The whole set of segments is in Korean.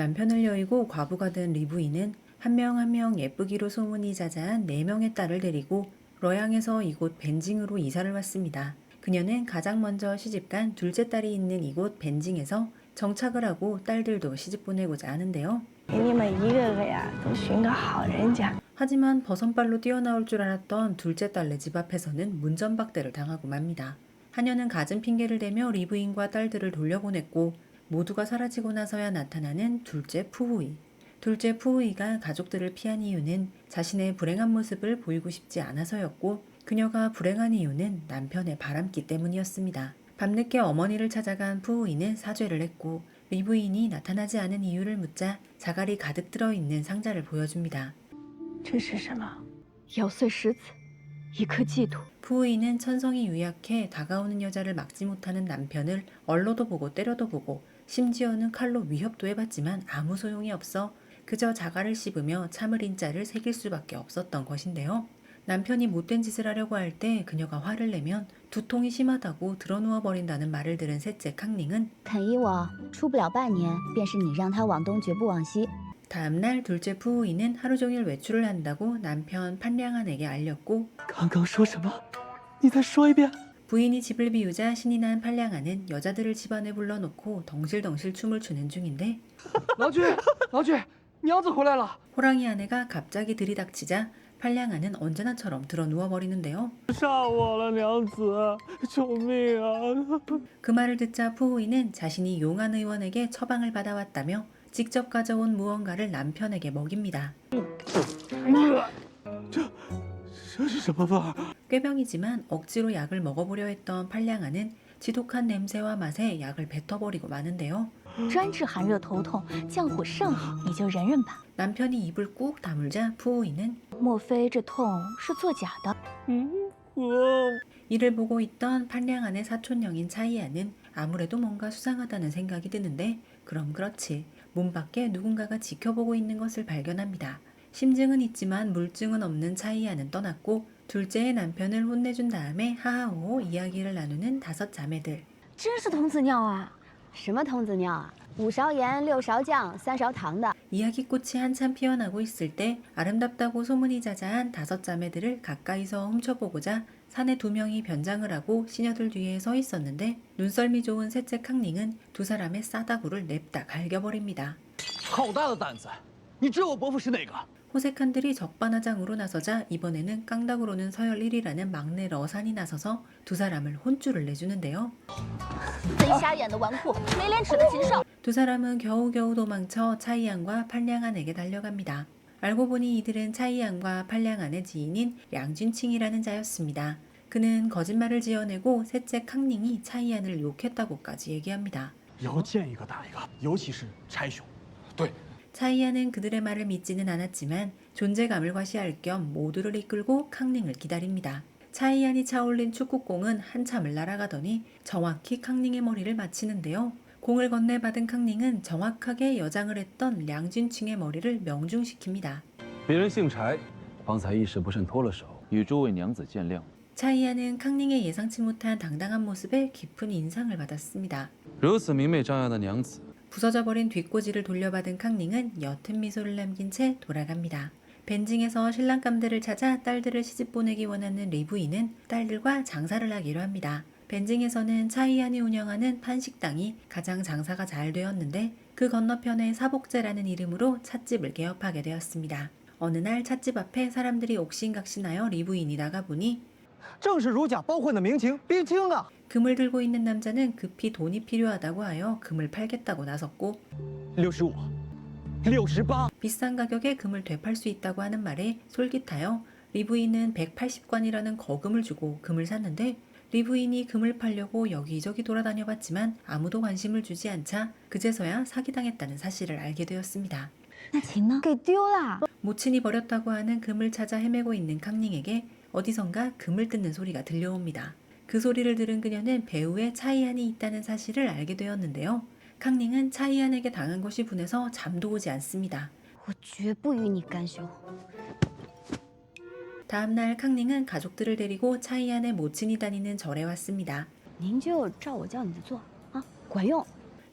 남편을 여의고 과부가 된 리부인은 한 명 한 명 예쁘기로 소문이 자자한 4명의 딸을 데리고 러양에서 이곳 벤징으로 이사를 왔습니다. 그녀는 가장 먼저 시집간 둘째 딸이 있는 이곳 벤징에서 정착을 하고 딸들도 시집 보내고자 하는데요. 给你们一个个呀都寻个好人家。 하지만 버선발로 뛰어나올 줄 알았던 둘째 딸네 집 앞에서는 문전박대를 당하고 맙니다. 하녀는 갖은 핑계를 대며 리부인과 딸들을 돌려보냈고 모두가 사라지고 나서야 나타나는 둘째 푸우이. 둘째 푸우이가 가족들을 피한 이유는 자신의 불행한 모습을 보이고 싶지 않아서였고 그녀가 불행한 이유는 남편의 바람기 때문이었습니다. 밤늦게 어머니를 찾아간 푸우이는 사죄를 했고 리부인이 나타나지 않은 이유를 묻자 자갈이 가득 들어있는 상자를 보여줍니다. 这是什么？咬碎石子，一颗寄托。 푸우이는 천성이 유약해 다가오는 여자를 막지 못하는 남편을 얼러도 보고 때려도 보고 심지어는 칼로 위협도 해봤지만 아무 소용이 없어 그저 자갈을 씹으며 참을 인자를 새길 수밖에 없었던 것인데요. 남편이 못된 짓을 하려고 할 때 그녀가 화를 내면 두통이 심하다고 드러누워 버린다는 말을 들은 셋째 캉닝은 肯依我，出不了半年，便是你让他往东绝不往西。 다음날 둘째 푸우이는 하루 종일 외출을 한다고 남편 판량한에게 알렸고 刚刚说什么？你再说一遍。 부인이 집을 비우자 신이 난 판량한은 여자들을 집안에 불러놓고 덩실덩실 춤을 추는 중인데 老居，老居，娘子回来了。 호랑이 아내가 갑자기 들이닥치자 판량한은 언제나처럼 들어 누워버리는데요. 杀我了，娘子，救命啊！ 그 말을 듣자 푸우이는 자신이 용안 의원에게 처방을 받아왔다며 직접 가져온 무언가를 남편에게 먹입니다. 这是什么味儿？ 꾀병이지만 억지로 약을 먹어보려 했던 판량한은 지독한 냄새와 맛에 약을 뱉어버리고 마는데요. 专治寒热头痛，降火上火，你就忍忍吧。 남편이 입을 꾹 다물자 푸우이는 莫非这痛是作假的？ 이를 보고 있던 판량한의 사촌형인 차이아는 아무래도 뭔가 수상하다는 생각이 드는데 그럼 그렇지 문 밖에 누군가가 지켜보고 있는 것을 발견합니다. 심증은 있지만 물증은 없는 차이아는 떠났고 둘째의 남편을 혼내준 다음에 하하호호 이야기를 나누는 5 자매들. 真是童子尿啊！什么童子尿啊？5勺盐，6勺酱，3勺糖的。 이야기꽃이 한참 피어나고 있을 때 아름답다고 소문이 자자한 5 자매들을 가까이서 훔쳐보고자 사내 2명이 변장을 하고 시녀들 뒤에 서 있었는데 눈썰미 좋은 셋째 캉닝은 2 사람의 싸다구를 냅다 갈겨버립니다. 好大的胆子！你知我伯父是哪个？ 호색한들이 적반하장으로 나서자 이번에는 깡다구로는 서열 1위라는 막내 러산이 나서서 2 사람을 혼쭐을 내주는데요. 贼瞎眼的纨绔，没廉耻的禽兽！ 2 사람은 겨우겨우 도망쳐 차이안과 판량안에게 달려갑니다. 알고 보니 이들은 차이안과 판량안의 지인인 량준칭이라는 자였습니다. 그는 거짓말을 지어내고 셋째 캉닝이 차이안을 욕했다고까지 얘기합니다. 要见一个打一个，尤其是差兄。对， 차이안은 그들의 말을 믿지는 않았지만 존재감을 과시할 겸 모두를 이끌고 캉닝을 기다립니다. 차이안이 차올린 축구공은 한참을 날아가더니 정확히 캉닝의 머리를 맞히는데요. 공을 건네받은 캉닝은 정확하게 여장을 했던 량준칭의 머리를 명중시킵니다. 别人姓柴，方才一时不慎脱了手，与诸位娘子见谅。 차이안은 캉닝의 예상치 못한 당당한 모습에 깊은 인상을 받았습니다. 如此明媚张扬的娘子， 부서져버린 뒷꼬지를 돌려받은 캉닝은 옅은 미소를 남긴 채 돌아갑니다. 벤징에서 신랑감들을 찾아 딸들을 시집 보내기 원하는 리부인은 딸들과 장사를 하기로 합니다. 벤징에서는 차이안이 운영하는 판식당이 가장 장사가 잘 되었는데 그 건너편에 사복제라는 이름으로 찻집을 개업하게 되었습니다. 어느 날 찻집 앞에 사람들이 옥신각신하여 리부인이 나가보니 正是如假包换的明情冰清啊！ 금을 들고 있는 남자는 급히 돈이 필요하다고 하여 금을 팔겠다고 나섰고 65，68。 비싼 가격에 금을 되팔 수 있다고 하는 말에 솔깃하여 리부인은 180관이라는 거금을 주고 금을 샀는데 리부인이 금을 팔려고 여기저기 돌아다녀봤지만 아무도 관심을 주지 않자 그제서야 사기당했다는 사실을 알게 되었습니다. 那琴呢？给丢了。 모친이 버렸다고 하는 금을 찾아 헤매고 있는 캉닝에게 어디선가 금을 뜯는 소리가 들려옵니다. 그 소리를 들은 그녀는 배우에 차이안이 있다는 사실을 알게 되었는데요. 캉닝은 차이안에게 당한 것이 분해서 잠도 오지 않습니다. 我绝不与你干休。 다음날 캉닝은 가족들을 데리고 차이안의 모친이 다니는 절에 왔습니다. 您就照我教你的做啊，管用。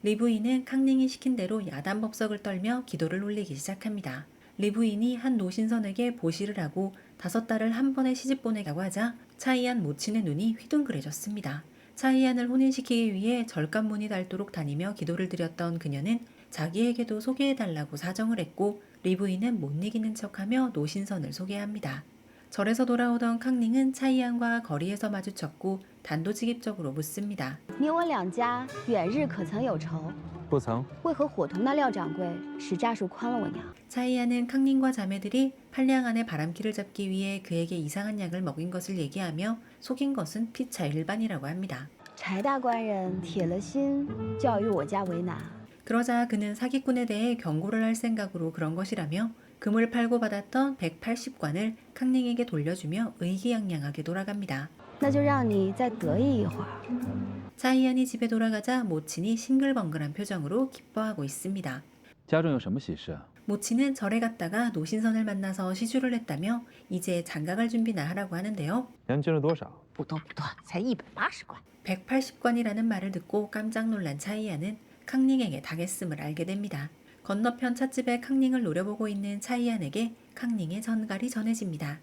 리 부인은 캉닝이 시킨 대로 야단법석을 떨며 기도를 올리기 시작합니다. 리 부인이 한 노신선에게 보시를 하고 5달을 한 번에 시집 보내라고 하자 차이안 모친의 눈이 휘둥그레졌습니다. 차이안을 혼인시키기 위해 절간문이 닳도록 다니며 기도를 드렸던 그녀는 자기에게도 소개해달라고 사정을 했고 리 부인은 못 이기는 척하며 노신선을 소개합니다. 절에서 돌아오던 캉닝은 차이안과 거리에서 마주쳤고 단도직입적으로 묻습니다.你我两家远日可曾有仇？不曾。为何伙同那廖掌柜使诈术诓了我娘？ 차이안은 캉닝과 자매들이 팔량 안에 바람기를 잡기 위해 그에게 이상한 약을 먹인 것을 얘기하며 속인 것은 피차 일반이라고 합니다. 柴大官人铁了心就要与我家为难。 그러자 그는 사기꾼에 대해 경고를 할 생각으로 그런 것이라며 금을 팔고 받았던 180관을 캉닝에게 돌려주며 의기양양하게 돌아갑니다. 那就让你再得意一会儿。 차이안이 집에 돌아가자 모친이 싱글벙글한 표정으로 기뻐하고 있습니다. 家中有什么喜事？ 모친은 절에 갔다가 노신선을 만나서 시주를 했다며 이제 장가갈 준비나 하라고 하는데요. 年金了多少？不多不多，才180贯。 180관이라는 말을 듣고 깜짝 놀란 차이안은 캉닝에게 당했음을 알게 됩니다. 건너편 찻집에 캉닝을 노려보고 있는 차이안에게 캉닝의 전갈이 전해집니다.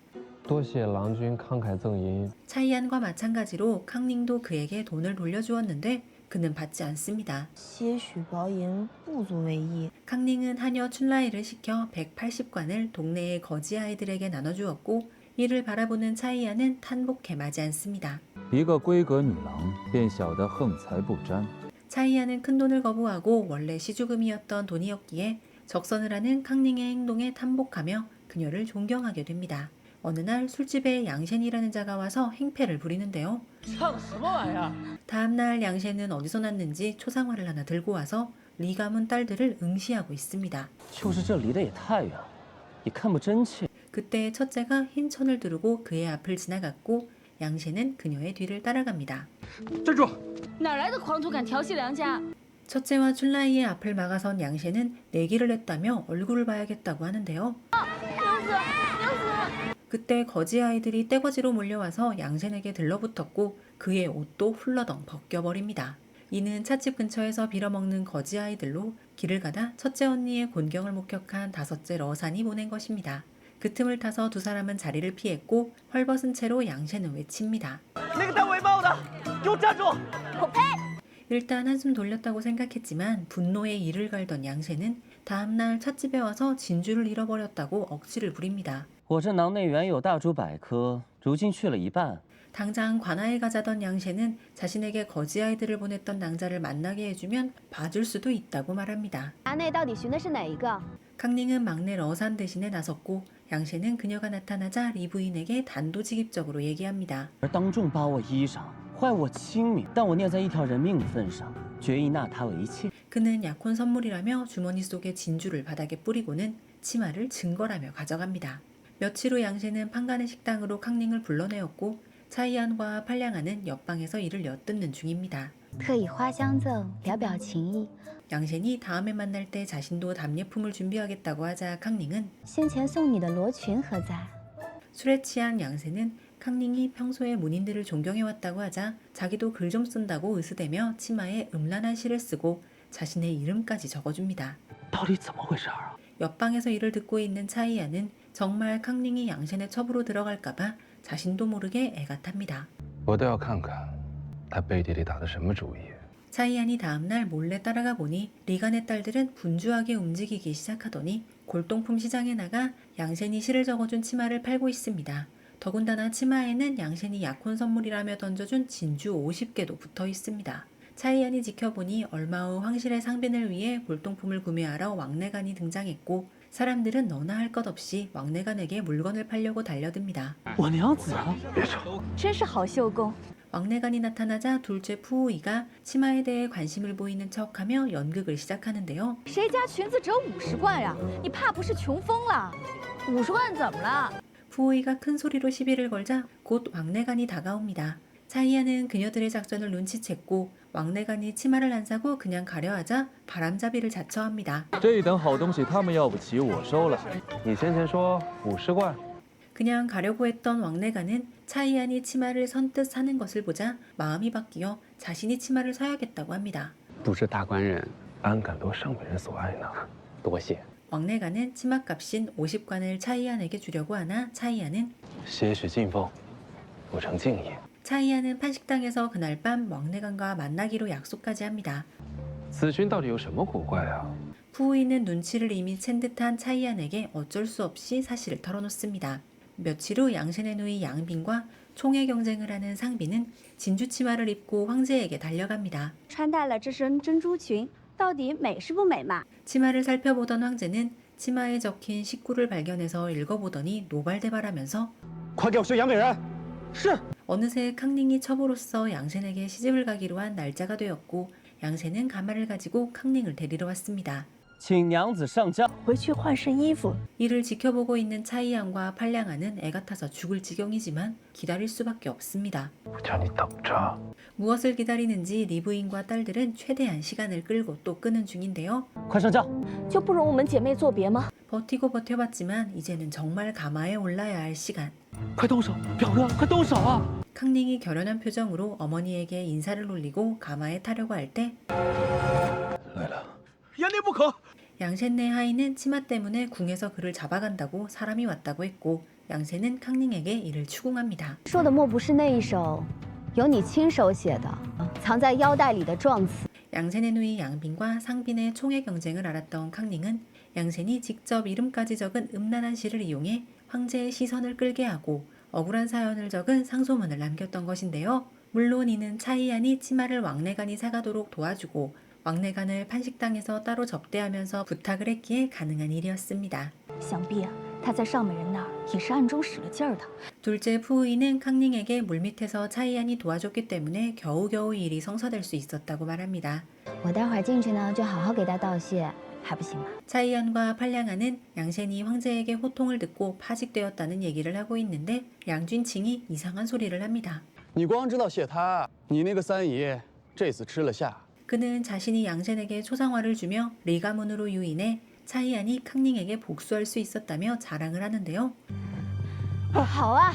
多谢郎君慷慨赠银。 차이안과 마찬가지로 캉닝도 그에게 돈을 돌려주었는데 그는 받지 않습니다. 些许薄银不足为意。 캉닝은 하녀 춘라이를 시켜 180관을 동네의 거지 아이들에게 나눠주었고 이를 바라보는 차이안은 탄복해 마지 않습니다. 一个闺阁女郎便晓得横财不沾。 차이안은 큰돈을 거부하고 원래 시주금이었던 돈이었기에 적선을 하는 캉닝의 행동에 탄복하며 그녀를 존경하게 됩니다. 어느 날 술집에 양셴이라는 자가 와서 행패를 부리는데요. 唱什么玩意儿？ 다음날 양셴은 어디서 났는지 초상화를 하나 들고 와서 리 가문 딸들을 응시하고 있습니다. 就是这离得也太远，也看不真切。 그때 첫째가 흰 천을 두르고 그의 앞을 지나갔고 양셴은 그녀의 뒤를 따라갑니다. 站住！哪来的狂徒敢调戏良家？ 첫째와 춘라이의 앞을 막아선 양셴은 내기를 했다며 얼굴을 봐야겠다고 하는데요. 그때 거지 아이들이 떼거지로 몰려와서 양셴에게 들러붙었고 그의 옷도 훌러덩 벗겨버립니다. 이는 찻집 근처에서 빌어먹는 거지 아이들로 길을 가다 첫째 언니의 곤경을 목격한 다섯째 러산이 보낸 것입니다. 그 틈을 타서 두 사람은 자리를 피했고 헐벗은 채로 양셴은 외칩니다. 那个戴围帽的，给我站住！ 일단 한숨 돌렸다고 생각했지만 분노에 이를 갈던 양셴은 다음날 찻집에 와서 진주를 잃어버렸다고 억지를 부립니다. 我这囊内原有大珠100颗，如今去了一半。 당장 관아에 가자던 양셴은 자신에게 거지 아이들을 보냈던 낭자를 만나게 해주면 봐줄 수도 있다고 말합니다. 衙内到底寻的是哪一个？ 캉닝은 막내 러산 대신에 나섰고 양셴은 그녀가 나타나자 리 부인에게 단도직입적으로 얘기합니다. 而当众扒我衣裳，坏我清明，但我念在一条人命的份上，决意纳他为妾。 그는 약혼 선물이라며 주머니 속에 진주를 바닥에 뿌리고는 치마를 증거라며 가져갑니다. 며칠 후 양셴은 판간의 식당으로 캉닝을 불러내었고 차이안과 팔량아는 옆방에서 이를 엿듣는 중입니다. 特以花相赠，表表情意。 양셴이 다음에 만날 때 자신도 답례품을 준비하겠다고 하자 캉닝은 先前送你的罗裙何在？ 술에 취한 양셴은 캉닝이 평소에 문인들을 존경해왔다고 하자 자기도 글 좀 쓴다고 으스대며 치마에 음란한 시를 쓰고 자신의 이름까지 적어줍니다. 到底怎么回事啊？ 옆방에서 이를 듣고 있는 차이안은 정말 캉닝이 양셴의 첩으로 들어갈까봐 자신도 모르게 애가 탑니다. 我倒要看看他背地里打的什么主意。 차이안이 다음날 몰래 따라가 보니 리간의 딸들은 분주하게 움직이기 시작하더니 골동품 시장에 나가 양셴이 시를 적어준 치마를 팔고 있습니다. 더군다나 치마에는 양셴이 약혼 선물이라며 던져준 진주 50개도 붙어 있습니다. 차이안이 지켜보니 얼마 후 황실의 상빈을 위해 골동품을 구매하러 왕래간이 등장했고 사람들은 너나 할 것 없이 왕래간에게 물건을 팔려고 달려듭니다. 我娘子啊！真是好绣工。 왕래간이 나타나자 둘째 푸우이가 치마에 대해 관심을 보이는 척하며 연극을 시작하는데요. 谁家裙子只有50贯呀？你怕不是穷疯了？50贯怎么了？ 푸우이가 큰 소리로 시비를 걸자 곧 왕래간이 다가옵니다. 차이안은 그녀들의 작전을 눈치챘고 왕래간이 치마를 안 사고 그냥 가려 하자 바람잡이를 자처합니다. 这一等好东西他们要不起，我收了。你先前说50贯， 그냥 가려고 했던 왕래간은 차이안이 치마를 선뜻 사는 것을 보자 마음이 바뀌어 자신이 치마를 사야겠다고 합니다. 不知大官人安敢夺上本人所爱呢？多谢。 왕래가는 치맛값인 50관을 차이안에게 주려고 하나 차이안은 些许敬奉，不成敬意。 차이안은 판식당에서 그날 밤 왕래간과 만나기로 약속까지 합니다. 此君到底有什么古怪啊？ 푸우이는 눈치를 이미 챈 듯한 차이안에게 어쩔 수 없이 사실을 털어놓습니다. 며칠 후 양신의 누이 양빈과 총회 경쟁을 하는 상빈은 진주 치마를 입고 황제에게 달려갑니다. 穿戴了这身珍珠裙，到底美是不美嘛？ 치마를 살펴보던 황제는 치마에 적힌 식구를 발견해서 읽어보더니 노발대발하면서 快给我收杨美人！是。 어느새 캉닝이 첩으로서 양센에게 시집을 가기로 한 날짜가 되었고 양센은 가마를 가지고 캉닝을 데리러 왔습니다. 请娘子上轿。回去换身衣服。 이를 지켜보고 있는 차이안과 팔량아는 애가 타서 죽을 지경이지만 기다릴 수밖에 없습니다. 我叫你等着。 무엇을 기다리는지 리부인과 딸들은 최대한 시간을 끌고 또 끄는 중인데요. 快上轿！就不容我们姐妹作别吗？ 버티고 버텨봤지만 이제는 정말 가마에 올라야 할 시간. 快动手，表哥，快动手啊！ 캉닝이 결연한 표정으로 어머니에게 인사를 올리고 가마에 타려고 할 때 来了。 眼内不可。 양센네 하이는 치마 때문에 궁에서 그를 잡아간다고 사람이 왔다고 했고 양센은 캉닝에게 이를 추궁합니다. 说的莫不是那一首由你亲手写的，藏在腰带里的状词？ 양센의 누이 양빈과 상빈의 총회 경쟁을 알았던 캉닝은 양센이 직접 이름까지 적은 음란한 시를 이용해 황제의 시선을 끌게 하고 억울한 사연을 적은 상소문을 남겼던 것인데요. 물론 이는 차이안이 치마를 왕래간이 사가도록 도와주고 왕래간을 판식당에서 따로 접대하면서 부탁을 했기에 가능한 일이었습니다. 想必他在上美人那儿也是暗中使了劲儿的。 둘째 푸우이는 캉닝에게 물밑에서 차이안이 도와줬기 때문에 겨우겨우 일이 성사될 수 있었다고 말합니다. 我待会儿进去呢，就好好给他道谢，还不行吗？ 차이안과 팔량아는 양센이 황제에게 호통을 듣고 파직되었다는 얘기를 하고 있는데 양쥔칭이 이상한 소리를 합니다. 你光知道谢他，你那个三姨这次吃了下。 그는 자신이 양센에게 초상화를 주며 리가문으로 유인해 차이안이 캉닝에게 복수할 수 있었다며 자랑을 하는데요. 好啊，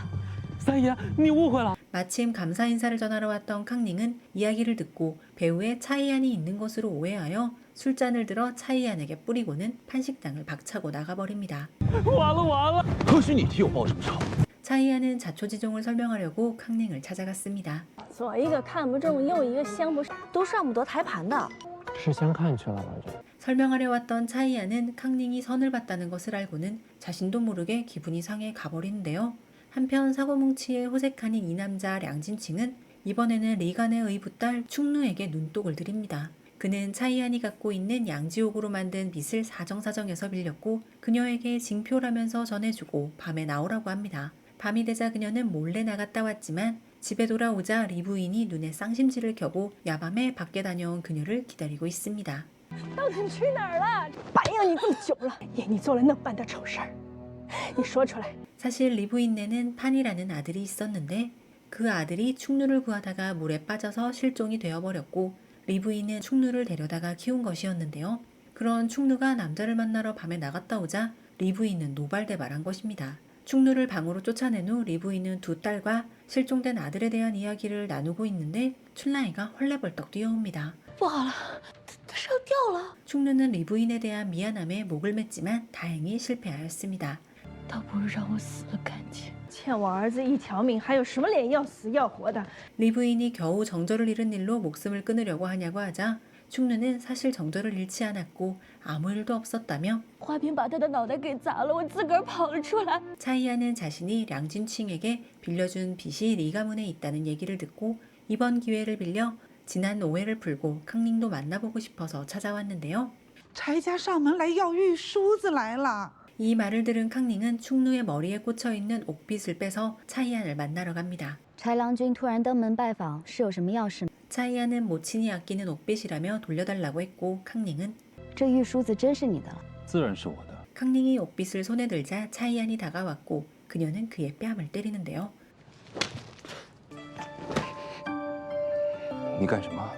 三爷，你误会了。 마침 감사 인사를 전하러 왔던 캉닝은 이야기를 듣고 배우에 차이안이 있는 것으로 오해하여 술잔을 들어 차이안에게 뿌리고는 판식당을 박차고 나가버립니다. 完了完了！何须你替我报什么仇？ 차이안은 자초지종을 설명하려고 캉닝을 찾아갔습니다. 左一个看不中，右一个相不上，都上不得台盘的。是先看去了吧？这。 설명하려 왔던 차이안은 캉닝이 선을 봤다는 것을 알고는 자신도 모르게 기분이 상해 가버리는데요. 한편 사고뭉치에 호색하는 이 남자 량진칭은 이번에는 리간의 의붓딸 충누에게 눈독을 들입니다. 그는 차이안이 갖고 있는 양지옥으로 만든 빚을 사정사정해서 빌렸고 그녀에게 징표라면서 전해주고 밤에 나오라고 합니다. 밤이 되자 그녀는 몰래 나갔다 왔지만 집에 돌아오자 리부인이 눈에 쌍심지를 켜고 야밤에 밖에 다녀온 그녀를 기다리고 있습니다. 到底去哪儿了？白养你这么久了，也你做了那般的丑事儿，你说出来。 사실 리부인네는 판이라는 아들이 있었는데 그 아들이 충누를 구하다가 물에 빠져서 실종이 되어버렸고 리부인은 충누를 데려다가 키운 것이었는데요. 그런 충누가 남자를 만나러 밤에 나갔다 오자 리부인은 노발대발한 것입니다. 충누를 방으로 쫓아낸 후 리부인은 두 딸과 실종된 아들에 대한 이야기를 나누고 있는데 춘라이가 헐레벌떡 뛰어옵니다. 不好了，他烧掉了。 충누는 리부인에 대한 미안함에 목을 맸지만 다행히 실패하였습니다. 倒不如让我死了干净。欠我儿子一条命，还有什么脸要死要活的？ 리부인이 겨우 정절을 잃은 일로 목숨을 끊으려고 하냐고 하자 충누는 사실 정절을 잃지 않았고 아무 일도 없었다며 花瓶把他的脑袋给砸了，我自个儿跑了出来。 차이안은 자신이 량진칭에게 빌려준 빚이 리가문에 있다는 얘기를 듣고 이번 기회를 빌려 지난 오해를 풀고 캉닝도 만나보고 싶어서 찾아왔는데요. 柴家上门来要玉梳子来了。 이 말을 들은 캉닝은 충누의 머리에 꽂혀있는 옥빗을 빼서 차이안을 만나러 갑니다. 豺狼君突然登门拜访，是有什么要事吗？ 차이안은 모친이 아끼는 옥빗이라며 돌려달라고 했고 캉닝은 这玉梳子真是你的了。自然是我的。 캉닝이 옥빗을 손에 들자 차이안이 다가왔고 그녀는 그의 뺨을 때리는데요. 你干什么？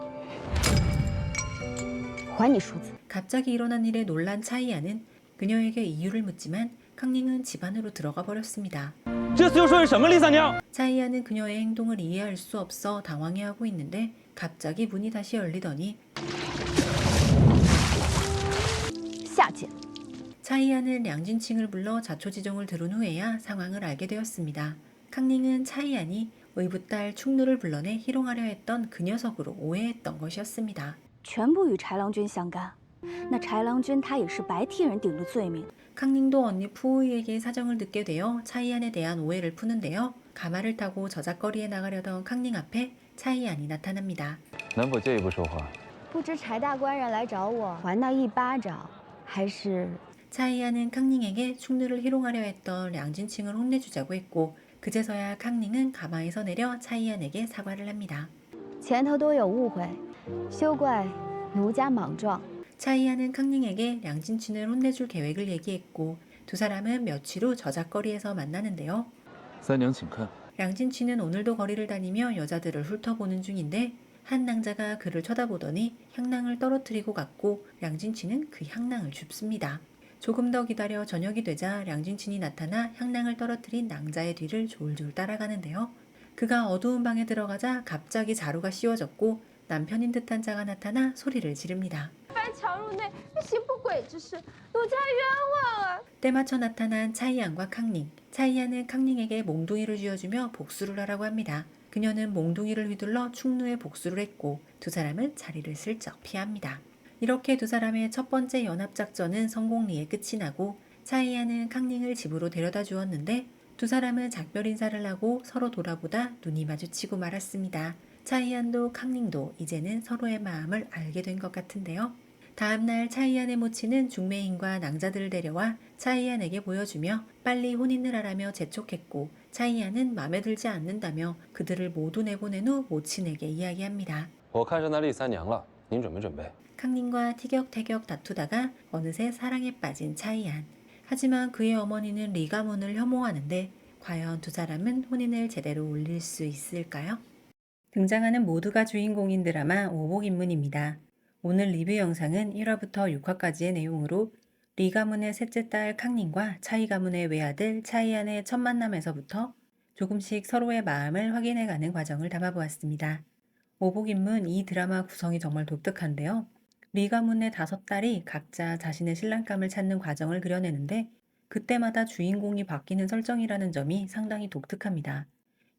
还你梳子。 갑자기 일어난 일에 놀란 차이안은 그녀에게 이유를 묻지만 캉닝은 집 안으로 들어가 버렸습니다. 这次又说是什么，李三娘？ 차이안은 그녀의 행동을 이해할 수 없어 당황해하고 있는데 갑자기 문이 다시 열리더니 见。 차이안은 량진칭을 불러 자초지종을 들은 후에야 상황을 알게 되었습니다. 캉닝은 차이안이 의붓딸 충누를 불러내 희롱하려 했던 그 녀석으로 오해했던 것이었습니다. 全部与豺狼君相干。那豺狼君他也是白替人顶着罪名。 캉닝도 언니 푸우이에게 사정을 듣게 되어 차이안에 대한 오해를 푸는데요. 가마를 타고 저작거리에 나가려던 캉닝 앞에 차이안이 나타납니다. 能否借一步说话？ 不知柴大官人来找我，还那一巴掌，还是 차이안은 캉닝에게 충누를 희롱하려 했던 량진칭을 혼내주자고 했고 그제서야 캉닝은 가마에서 내려 차이안에게 사과를 합니다. 前头多有误会，休怪奴家莽撞。 차이안은 캉닝에게 량진친을 혼내줄 계획을 얘기했고 두 사람은 며칠 후 저작거리에서 만나는데요. 三娘请看。 량진친은 오늘도 거리를 다니며 여자들을 훑어보는 중인데 한 낭자가 그를 쳐다보더니 향낭을 떨어뜨리고 갔고 량진친은 그 향낭을 줍습니다. 조금 더 기다려 저녁이 되자 량진친이 나타나 향낭을 떨어뜨린 낭자의 뒤를 졸졸 따라가는데요. 그가 어두운 방에 들어가자 갑자기 자루가 씌워졌고 남편인 듯한 자가 나타나 소리를 지릅니다. 强入内，行不轨之事，奴家冤枉啊！ 때마쳐 나타난 차이안과 캉닝. 차이안은 캉닝에게 몽둥이를 쥐어주며 복수를 하라고 합니다. 그녀는 몽둥이를 휘둘러 충누에 복수를 했고 두 사람은 자리를 슬쩍 피합니다. 이렇게 두 사람의 첫 번째 연합작전은 성공리에 끝이 나고 차이안은 캉닝을 집으로 데려다 주었는데 두 사람은 작별 인사를 하고 서로 돌아보다 눈이 마주치고 말았습니다. 차이안도 캉닝도 이제는 서로의 마음을 알게 된 것 같은데요. 다음날 차이안의 모친은 중매인과 낭자들을 데려와 차이안에게 보여주며 빨리 혼인을 하라며 재촉했고 차이안은 마음에 들지 않는다며 그들을 모두 내보낸 후 모친에게 이야기합니다. 我看上那厉三娘了，您准备准备。 캉닝과 티격태격 다투다가 어느새 사랑에 빠진 차이안. 하지만 그의 어머니는 리가문을 혐오하는데 과연 두 사람은 혼인을 제대로 올릴 수 있을까요? 등장하는 모두가 주인공인 드라마 오복인문입니다. 오늘 리뷰 영상은 1화부터 6화까지의 내용으로 리 가문의 셋째 딸 캉닝과 차이 가문의 외아들 차이안의 첫 만남에서부터 조금씩 서로의 마음을 확인해가는 과정을 담아보았습니다. 오복인문 이 드라마 구성이 정말 독특한데요. 리 가문의 5딸이 각자 자신의 신랑감을 찾는 과정을 그려내는데 그때마다 주인공이 바뀌는 설정이라는 점이 상당히 독특합니다.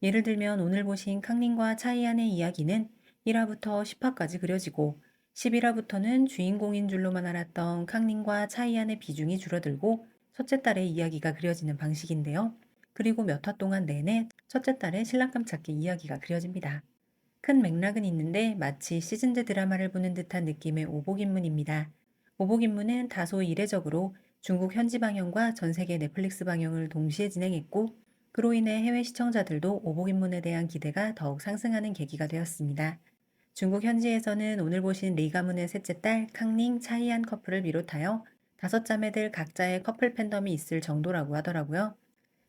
예를 들면 오늘 보신 캉닝과 차이안의 이야기는 1화부터 10화까지 그려지고 11화부터는 주인공인 줄로만 알았던 캉닝과 차이안의 비중이 줄어들고 첫째 딸의 이야기가 그려지는 방식인데요. 그리고 몇 화 동안 내내 첫째 딸의 신랑감 찾기 이야기가 그려집니다. 큰 맥락은 있는데 마치 시즌제 드라마를 보는 듯한 느낌의 오복인문입니다. 오복인문은 다소 이례적으로 중국 현지 방영과 전 세계 넷플릭스 방영을 동시에 진행했고 그로 인해 해외 시청자들도 오복인문에 대한 기대가 더욱 상승하는 계기가 되었습니다. 중국 현지에서는 오늘 보신 리 가문의 셋째 딸 캉닝, 차이안 커플을 비롯하여 5자매들 각자의 커플 팬덤이 있을 정도라고 하더라고요.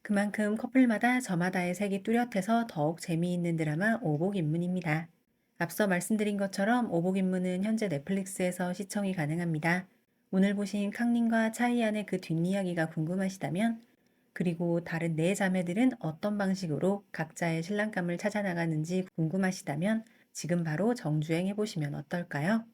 그만큼 커플마다 저마다의 색이 뚜렷해서 더욱 재미있는 드라마 오복인문입니다. 앞서 말씀드린 것처럼 오복인문은 현재 넷플릭스에서 시청이 가능합니다. 오늘 보신 캉닝과 차이안의 그 뒷이야기가 궁금하시다면 그리고 다른 4자매들은 어떤 방식으로 각자의 신랑감을 찾아나가는지 궁금하시다면 지금 바로 정주행 해보시면 어떨까요?